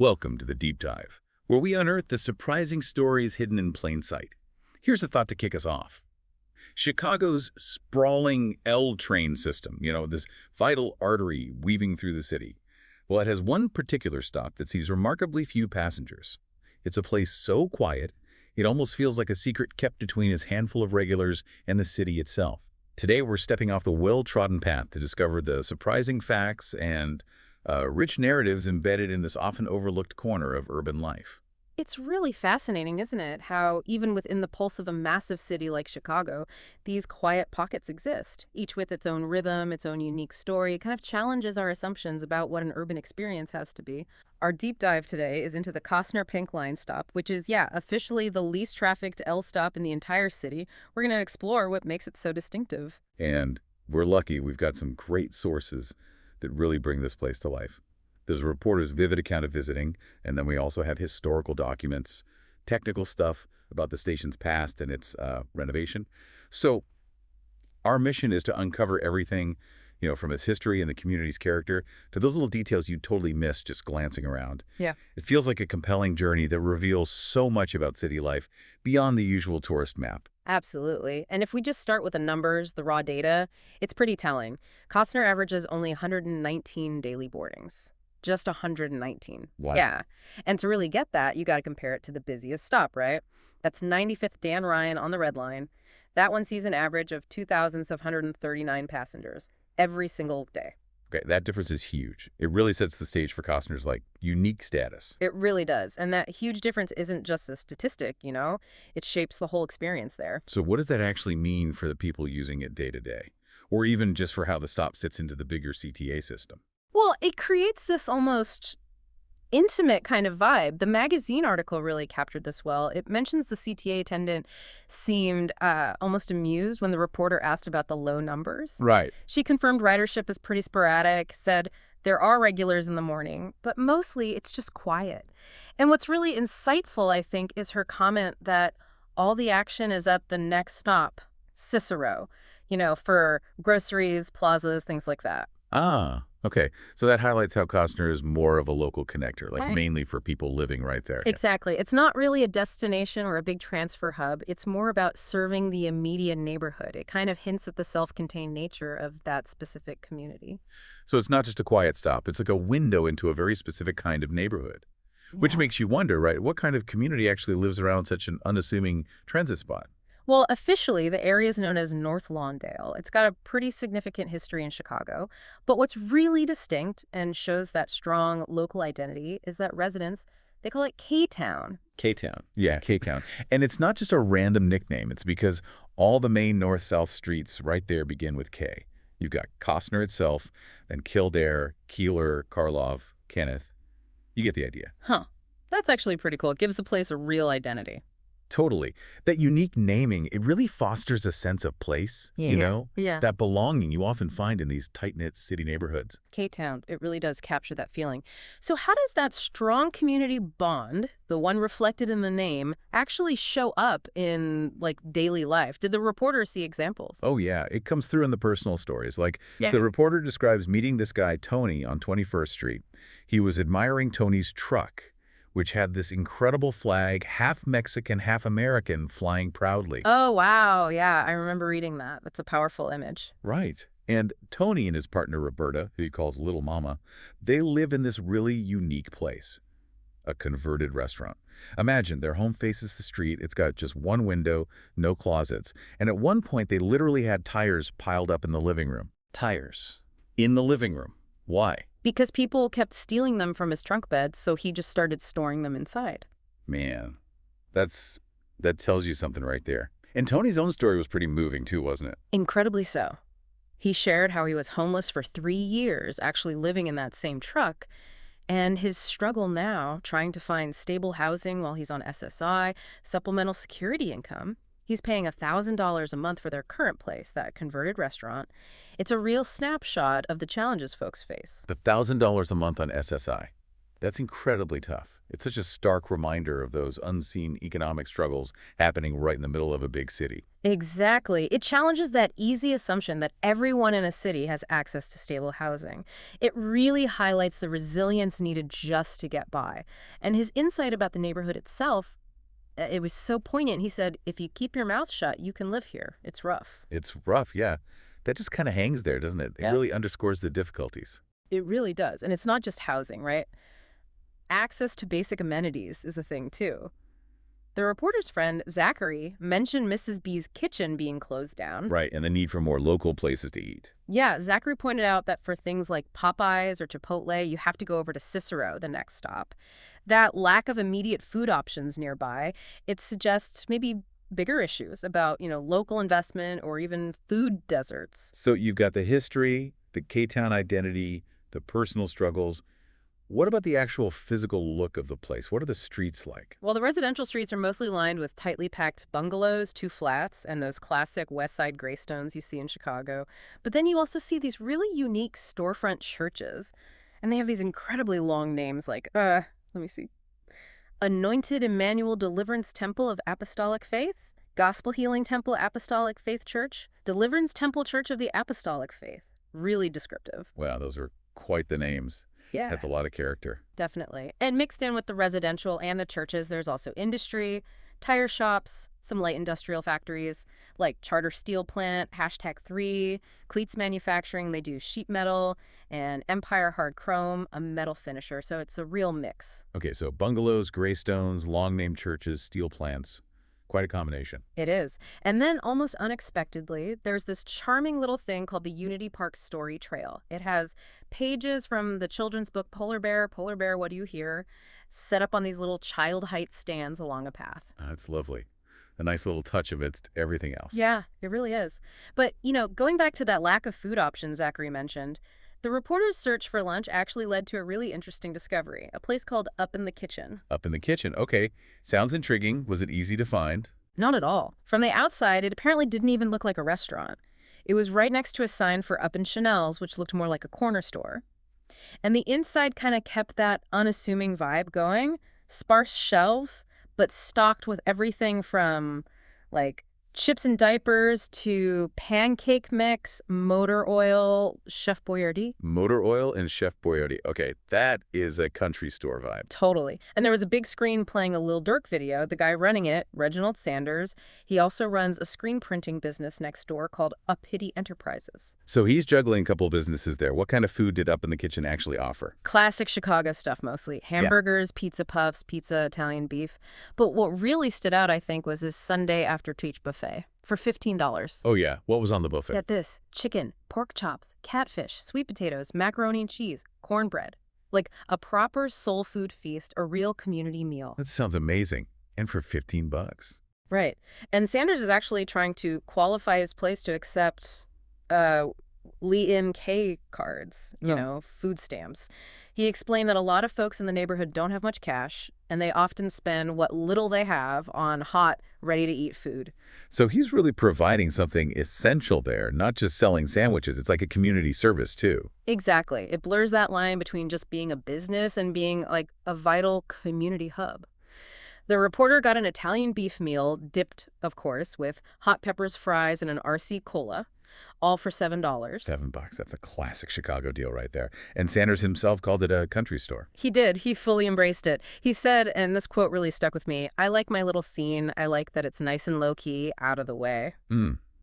Welcome to the Deep Dive, where we unearth the surprising stories hidden in plain sight. Here's a thought to kick us off. Chicago's sprawling L train system, this vital artery weaving through the city. Well, it has one particular stop that sees remarkably few passengers. It's a place so quiet, it almost feels like a secret kept between its handful of regulars and the city itself. Today, we're stepping off the well-trodden path to discover the surprising facts and rich narratives embedded in this often overlooked corner of urban life. It's really fascinating, isn't it, how even within the pulse of a massive city like Chicago, these quiet pockets exist, each with its own rhythm, its own unique story. It kind of challenges our assumptions about what an urban experience has to be. Our deep dive today is into the Kostner Pink Line stop, which is, officially the least trafficked L stop in the entire city. We're going to explore what makes it so distinctive. And we're lucky we've got some great sources that really bring this place to life. There's a reporter's vivid account of visiting, and then we also have historical documents, technical stuff about the station's past and its renovation. So our mission is to uncover everything, from its history and the community's character to those little details you totally missed just glancing around. Yeah. It feels like a compelling journey that reveals so much about city life beyond the usual tourist map. Absolutely. And if we just start with the numbers, the raw data, it's pretty telling. Kostner averages only 119 daily boardings. Just 119. Wow. Yeah. And to really get that, you got to compare it to the busiest stop, right? That's 95th Dan Ryan on the Red Line. That one sees an average of 2,739 passengers every single day. Okay, that difference is huge. It really sets the stage for Costner's, unique status. It really does. And that huge difference isn't just a statistic, It shapes the whole experience there. So what does that actually mean for the people using it day to day? Or even just for how the stop fits into the bigger CTA system? Well, it creates this almost intimate kind of vibe. The magazine article really captured this well. It mentions the CTA attendant seemed almost amused when the reporter asked about the low numbers. Right. She confirmed ridership is pretty sporadic, said there are regulars in the morning, but mostly it's just quiet. And what's really insightful, I think, is her comment that all the action is at the next stop, Cicero, for groceries, plazas, things like that. Ah, okay. So that highlights how Costner is more of a local connector, Right. mainly for people living right there. Exactly. It's not really a destination or a big transfer hub. It's more about serving the immediate neighborhood. It kind of hints at the self-contained nature of that specific community. So it's not just a quiet stop. It's like a window into a very specific kind of neighborhood, which Yeah. makes you wonder, right, what kind of community actually lives around such an unassuming transit spot? Well, officially, the area is known as North Lawndale. It's got a pretty significant history in Chicago. But what's really distinct and shows that strong local identity is that residents, they call it K-Town. K-Town. Yeah, K-Town. And it's not just a random nickname. It's because all the main north-south streets right there begin with K. You've got Costner itself, then Kildare, Keeler, Karlov, Kenneth. You get the idea. Huh. That's actually pretty cool. It gives the place a real identity. Totally. That unique naming, it really fosters a sense of place, Yeah. that belonging you often find in these tight-knit city neighborhoods. K-Town, it really does capture that feeling. So how does that strong community bond, the one reflected in the name, actually show up in, daily life? Did the reporter see examples? Oh, yeah. It comes through in the personal stories. Yeah. The reporter describes meeting this guy, Tony, on 21st Street. He was admiring Tony's truck, which had this incredible flag, half Mexican, half American, flying proudly. Oh, wow. Yeah, I remember reading that. That's a powerful image. Right. And Tony and his partner, Roberta, who he calls Little Mama, they live in this really unique place, a converted restaurant. Imagine their home faces the street. It's got just one window, no closets. And at one point, they literally had tires piled up in the living room. Tires. In the living room. Why? Because people kept stealing them from his trunk bed, so he just started storing them inside. Man, that tells you something right there. And Tony's own story was pretty moving too, wasn't it? Incredibly so. He shared how he was homeless for 3 years, actually living in that same truck, and his struggle now trying to find stable housing while he's on SSI, supplemental security income. He's paying $1,000 a month for their current place, that converted restaurant. It's a real snapshot of the challenges folks face. The $1,000 a month on SSI. That's incredibly tough. It's such a stark reminder of those unseen economic struggles happening right in the middle of a big city. Exactly. It challenges that easy assumption that everyone in a city has access to stable housing. It really highlights the resilience needed just to get by. And his insight about the neighborhood itself, it was so poignant. He said, if you keep your mouth shut, you can live here. It's rough. It's rough, yeah. That just kind of hangs there, doesn't it? It Yeah. really underscores the difficulties. It really does. And it's not just housing, right? Access to basic amenities is a thing, too. The reporter's friend, Zachary, mentioned Mrs. B's kitchen being closed down. Right, and the need for more local places to eat. Yeah, Zachary pointed out that for things like Popeyes or Chipotle, you have to go over to Cicero, the next stop. That lack of immediate food options nearby, it suggests maybe bigger issues about, local investment or even food deserts. So you've got the history, the K-Town identity, the personal struggles. What about the actual physical look of the place? What are the streets like? Well, the residential streets are mostly lined with tightly packed bungalows, two flats, and those classic West Side greystones you see in Chicago. But then you also see these really unique storefront churches. And they have these incredibly long names like, let me see. Anointed Emmanuel Deliverance Temple of Apostolic Faith, Gospel Healing Temple Apostolic Faith Church, Deliverance Temple Church of the Apostolic Faith. Really descriptive. Wow, those are quite the names. Yeah. Has a lot of character. Definitely. And mixed in with the residential and the churches, there's also industry, tire shops, some light industrial factories, like Charter Steel Plant, #3, Cleats Manufacturing, they do sheet metal, and Empire Hard Chrome, a metal finisher. So it's a real mix. Okay, so bungalows, greystones, long-named churches, steel plants. Quite a combination. It is. And then, almost unexpectedly, there's this charming little thing called the Unity Park Story Trail. It has pages from the children's book Polar Bear, What Do You Hear?, set up on these little child height stands along a path. That's lovely. A nice little touch amidst everything else. Yeah, it really is. But, going back to that lack of food options Zachary mentioned, the reporter's search for lunch actually led to a really interesting discovery, a place called Up in the Kitchen. Up in the kitchen. Okay. Sounds intriguing. Was it easy to find? Not at all. From the outside, it apparently didn't even look like a restaurant. It was right next to a sign for Up in Chanel's, which looked more like a corner store. And the inside kind of kept that unassuming vibe going. Sparse shelves, but stocked with everything from, like, chips and diapers to pancake mix, motor oil, Chef Boyardee. Motor oil and Chef Boyardee. Okay, that is a country store vibe. Totally. And there was a big screen playing a Lil Durk video. The guy running it, Reginald Sanders, he also runs a screen printing business next door called Uppity Enterprises. So he's juggling a couple of businesses there. What kind of food did Up in the Kitchen actually offer? Classic Chicago stuff mostly. Hamburgers, pizza puffs, pizza, Italian beef. But what really stood out, I think, was his Sunday after church buffet for $15. Oh, yeah. What was on the buffet? Get this: chicken, pork chops, catfish, sweet potatoes, macaroni and cheese, cornbread. Like a proper soul food feast, a real community meal. That sounds amazing. And for $15. Right. And Sanders is actually trying to qualify his place to accept Lee M.K. cards, food stamps. He explained that a lot of folks in the neighborhood don't have much cash, and they often spend what little they have on hot, ready-to-eat food. So he's really providing something essential there, not just selling sandwiches. It's like a community service, too. Exactly. It blurs that line between just being a business and being like a vital community hub. The reporter got an Italian beef meal, dipped, of course, with hot peppers, fries, and an RC Cola, all for $7. $7. That's a classic Chicago deal right there. And Sanders himself called it a country store. He did. He fully embraced it. He said, and this quote really stuck with me, "I like my little scene. I like that it's nice and low-key, out of the way."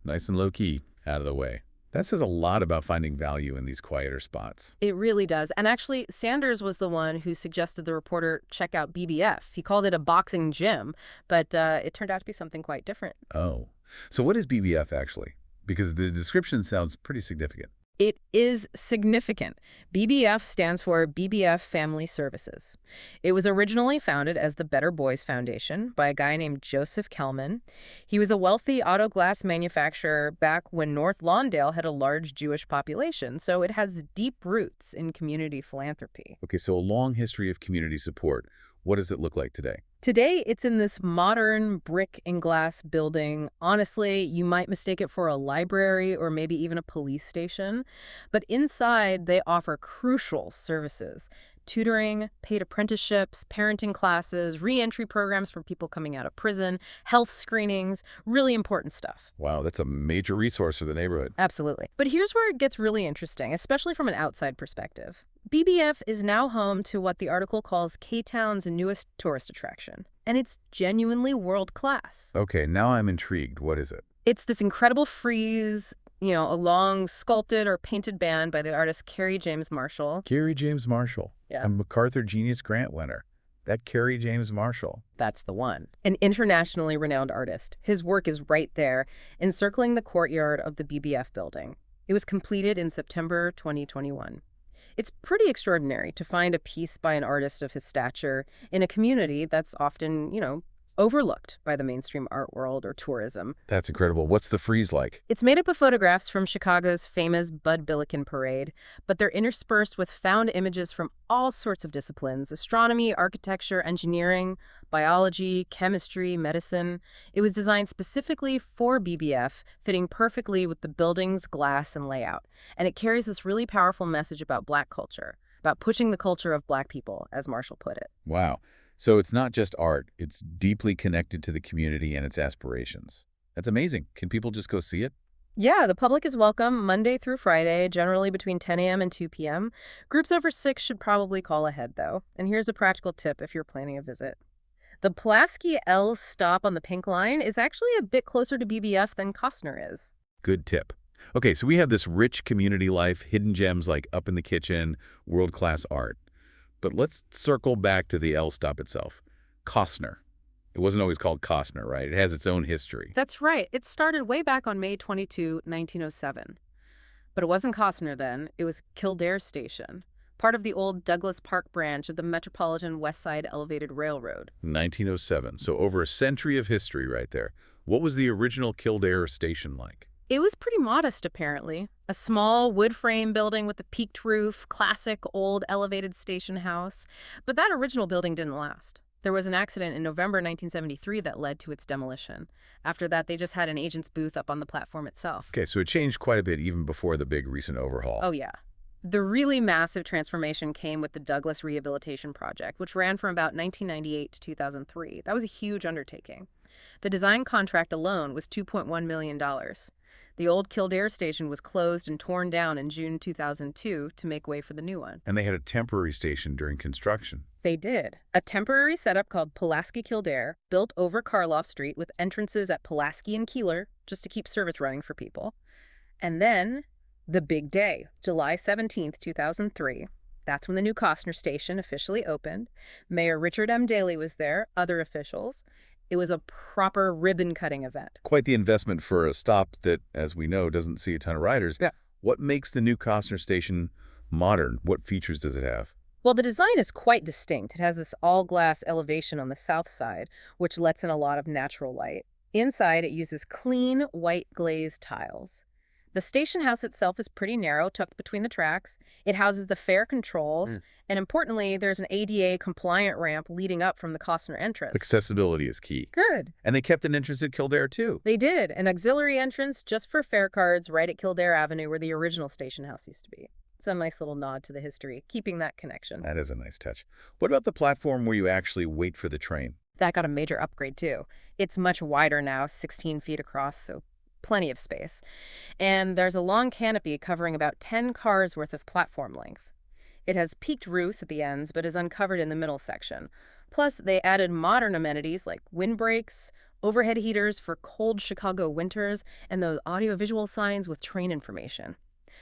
Nice and low-key, out of the way. That says a lot about finding value in these quieter spots. It really does. And actually, Sanders was the one who suggested the reporter check out BBF. He called it a boxing gym, but it turned out to be something quite different. Oh. So what is BBF actually? Because the description sounds pretty significant. It is significant. BBF stands for BBF Family Services. It was originally founded as the Better Boys Foundation by a guy named Joseph Kelman. He was a wealthy auto glass manufacturer back when North Lawndale had a large Jewish population, so it has deep roots in community philanthropy. Okay, so a long history of community support. What does it look like today? Today, it's in this modern brick and glass building. Honestly, you might mistake it for a library or maybe even a police station. But inside, they offer crucial services. tutoring, paid apprenticeships, parenting classes, re-entry programs for people coming out of prison, health screenings, really important stuff. Wow, that's a major resource for the neighborhood. Absolutely. But here's where it gets really interesting, especially from an outside perspective. BBF is now home to what the article calls K-Town's newest tourist attraction, and it's genuinely world-class. Okay, now I'm intrigued. What is it? It's this incredible frieze, a long sculpted or painted band by the artist Kerry James Marshall. Kerry James Marshall. Yeah. A MacArthur Genius Grant winner. That Kerry James Marshall. That's the one. An internationally renowned artist. His work is right there, encircling the courtyard of the BBF building. It was completed in September 2021. It's pretty extraordinary to find a piece by an artist of his stature in a community that's often, overlooked by the mainstream art world or tourism. That's incredible. What's the frieze like? It's made up of photographs from Chicago's famous Bud Billiken Parade, but they're interspersed with found images from all sorts of disciplines: astronomy, architecture, engineering, biology, chemistry, medicine. It was designed specifically for BBF, fitting perfectly with the building's glass and layout. And it carries this really powerful message about Black culture, about pushing the culture of Black people, as Marshall put it. Wow. So it's not just art. It's deeply connected to the community and its aspirations. That's amazing. Can people just go see it? Yeah, the public is welcome Monday through Friday, generally between 10 a.m. and 2 p.m. Groups over 6 should probably call ahead, though. And here's a practical tip if you're planning a visit. The Pulaski L stop on the Pink Line is actually a bit closer to BBF than Kostner is. Good tip. Okay, so we have this rich community life, hidden gems like Up in the Kitchen, world-class art. But let's circle back to the L stop itself. Kostner. It wasn't always called Kostner, right? It has its own history. That's right. It started way back on May 22, 1907. But it wasn't Kostner then. It was Kildare Station, part of the old Douglas Park branch of the Metropolitan West Side Elevated Railroad. 1907. So over a century of history right there. What was the original Kildare station like? It was pretty modest, apparently. A small wood frame building with a peaked roof, classic old elevated station house. But that original building didn't last. There was an accident in November 1973 that led to its demolition. After that, they just had an agent's booth up on the platform itself. Okay, so it changed quite a bit even before the big recent overhaul. Oh, yeah. The really massive transformation came with the Douglas Rehabilitation Project, which ran from about 1998 to 2003. That was a huge undertaking. The design contract alone was $2.1 million. The old Kildare station was closed and torn down in June 2002 to make way for the new one. And they had a temporary station during construction. They did. A temporary setup called Pulaski Kildare, built over Karloff Street with entrances at Pulaski and Keeler, just to keep service running for people. And then, the big day, July 17th, 2003. That's when the new Kostner station officially opened. Mayor Richard M. Daley was there, other officials. It was a proper ribbon-cutting event. Quite the investment for a stop that, as we know, doesn't see a ton of riders. Yeah. What makes the new Kostner station modern? What features does it have? Well, the design is quite distinct. It has this all-glass elevation on the south side, which lets in a lot of natural light. Inside, it uses clean, white glazed tiles. The station house itself is pretty narrow, tucked between the tracks. It houses the fare controls, and importantly, there's an ADA-compliant ramp leading up from the Kostner entrance. Accessibility is key. Good. And they kept an entrance at Kildare, too. They did. An auxiliary entrance just for fare cards right at Kildare Avenue where the original station house used to be. It's a nice little nod to the history, keeping that connection. That is a nice touch. What about the platform where you actually wait for the train? That got a major upgrade, too. It's much wider now, 16 feet across, so plenty of space. And there's a long canopy covering about 10 cars worth of platform length. It has peaked roofs at the ends, but is uncovered in the middle section. Plus, they added modern amenities like windbreaks, overhead heaters for cold Chicago winters, and those audiovisual signs with train information.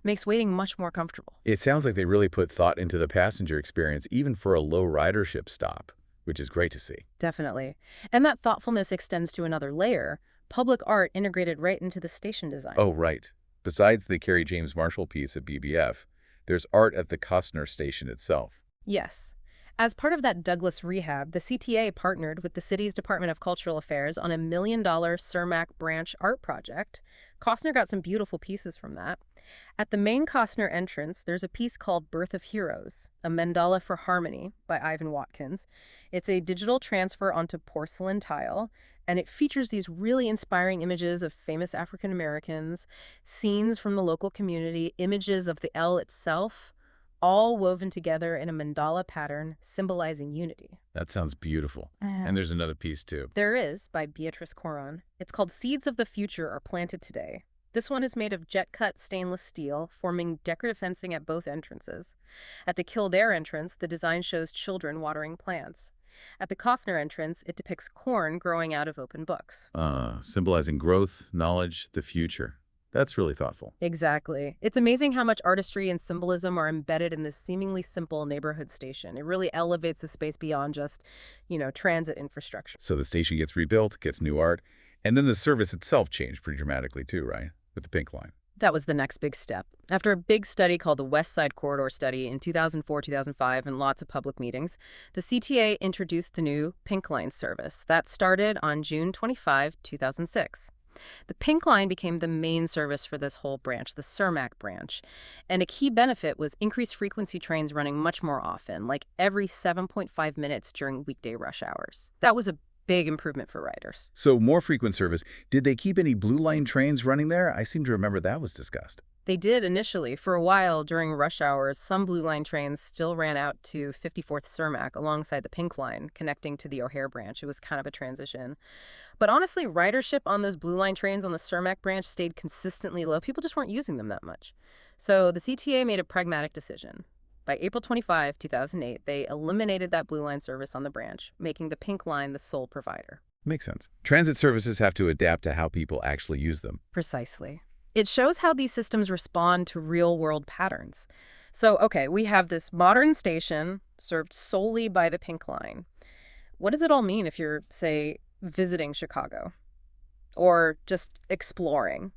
Makes waiting much more comfortable. It sounds like they really put thought into the passenger experience, even for a low ridership stop, which is great to see. Definitely. And that thoughtfulness extends to another layer: public art integrated right into the station design. Oh, right. Besides the Kerry James Marshall piece at BBF, there's art at the Kostner station itself. Yes. As part of that Douglas rehab, the CTA partnered with the city's Department of Cultural Affairs on a $1 million Cermak branch art project. Kostner got some beautiful pieces from that. At the main Kostner entrance, there's a piece called Birth of Heroes, a mandala for harmony by Ivan Watkins. It's a digital transfer onto porcelain tile, and it features these really inspiring images of famous African Americans, scenes from the local community, images of the L itself, all woven together in a mandala pattern symbolizing unity. That sounds beautiful. And there's another piece, too. There is, by Beatrice Coron. It's called Seeds of the Future Are Planted Today. This one is made of jet-cut stainless steel, forming decorative fencing at both entrances. At the Kildare entrance, the design shows children watering plants. At the Kostner entrance, it depicts corn growing out of open books. Symbolizing growth, knowledge, the future. That's really thoughtful. Exactly. It's amazing how much artistry and symbolism are embedded in this seemingly simple neighborhood station. It really elevates the space beyond just, transit infrastructure. So the station gets rebuilt, gets new art, and then the service itself changed pretty dramatically, too, right? With the Pink Line. That was the next big step. After a big study called the West Side Corridor Study in 2004-2005 and lots of public meetings, the CTA introduced the new Pink Line service. That started on June 25, 2006. The Pink Line became the main service for this whole branch, the Cermak branch. And a key benefit was increased frequency trains running much more often, like every 7.5 minutes during weekday rush hours. That was a big improvement for riders. So more frequent service. Did they keep any Blue Line trains running there? I seem to remember that was discussed. They did initially. For a while, during rush hours, some Blue Line trains still ran out to 54th Cermak alongside the Pink Line, connecting to the O'Hare branch. It was kind of a transition. But honestly, ridership on those Blue Line trains on the Cermak branch stayed consistently low. People just weren't using them that much. So the CTA made a pragmatic decision. By April 25, 2008, they eliminated that Blue Line service on the branch, making the Pink Line the sole provider. Makes sense. Transit services have to adapt to how people actually use them. Precisely. It shows how these systems respond to real-world patterns. So, okay, we have this modern station served solely by the Pink Line. What does it all mean if you're, say, visiting Chicago? Or just exploring?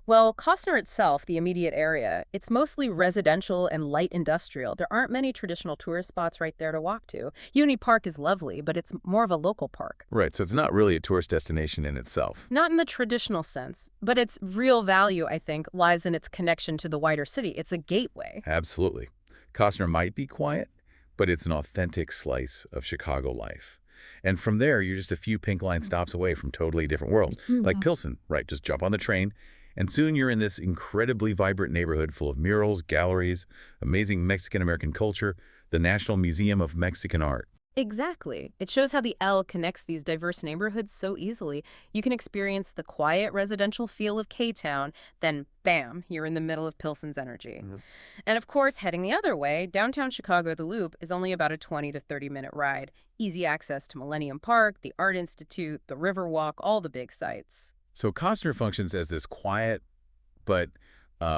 Well, Kostner itself, the immediate area, it's mostly residential and light industrial. There aren't many traditional tourist spots right there to walk to. Union Park is lovely, but it's more of a local park. Right, so it's not really a tourist destination in itself. Not in the traditional sense, but its real value, I think, lies in its connection to the wider city. It's a gateway. Absolutely. Kostner might be quiet, but it's an authentic slice of Chicago life. And from there, you're just a few Pink Line stops away from totally different world. Like Pilsen, right? Just jump on the train, and soon you're in this incredibly vibrant neighborhood full of murals, galleries, amazing Mexican-American culture, the National Museum of Mexican Art. Exactly. It shows how the L connects these diverse neighborhoods so easily. You can experience the quiet residential feel of K-Town, then bam, you're in the middle of Pilsen's energy. And of course, heading the other way, downtown Chicago, the Loop, is only about a 20 to 30-minute ride. Easy access to Millennium Park, the Art Institute, the Riverwalk, all the big sites. So Kostner functions as this quiet but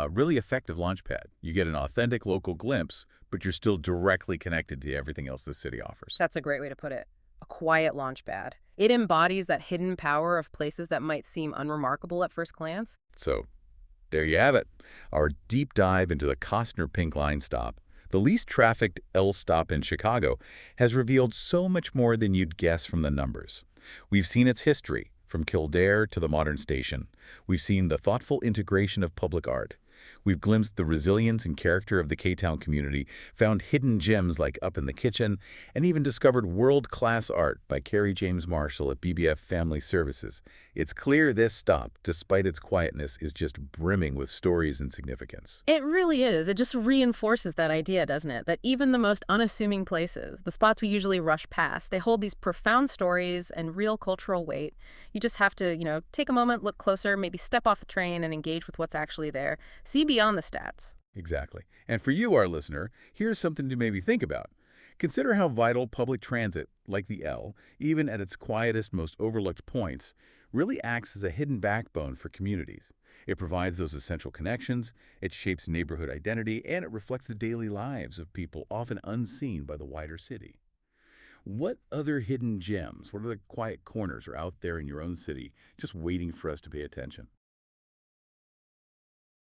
really effective launchpad. You get an authentic local glimpse, but you're still directly connected to everything else the city offers. That's a great way to put it. A quiet launchpad. It embodies that hidden power of places that might seem unremarkable at first glance. So there you have it, our deep dive into the Kostner Pink Line stop. The least trafficked L stop in Chicago has revealed so much more than you'd guess from the numbers. We've seen its history, from Kildare to the modern station. We've seen the thoughtful integration of public art. We've glimpsed the resilience and character of the K-Town community, found hidden gems like Up in the Kitchen, and even discovered world-class art by Carrie James Marshall at BBF Family Services. It's clear this stop, despite its quietness, is just brimming with stories and significance. It really is. It just reinforces that idea, doesn't it? That even the most unassuming places, the spots we usually rush past, they hold these profound stories and real cultural weight. You just have to, take a moment, look closer, maybe step off the train and engage with what's actually there. See beyond the stats. Exactly. And for you, our listener, here's something to maybe think about. Consider how vital public transit, like the L, even at its quietest, most overlooked points, really acts as a hidden backbone for communities. It provides those essential connections, it shapes neighborhood identity, and it reflects the daily lives of people often unseen by the wider city. What other hidden gems, what other quiet corners are out there in your own city just waiting for us to pay attention?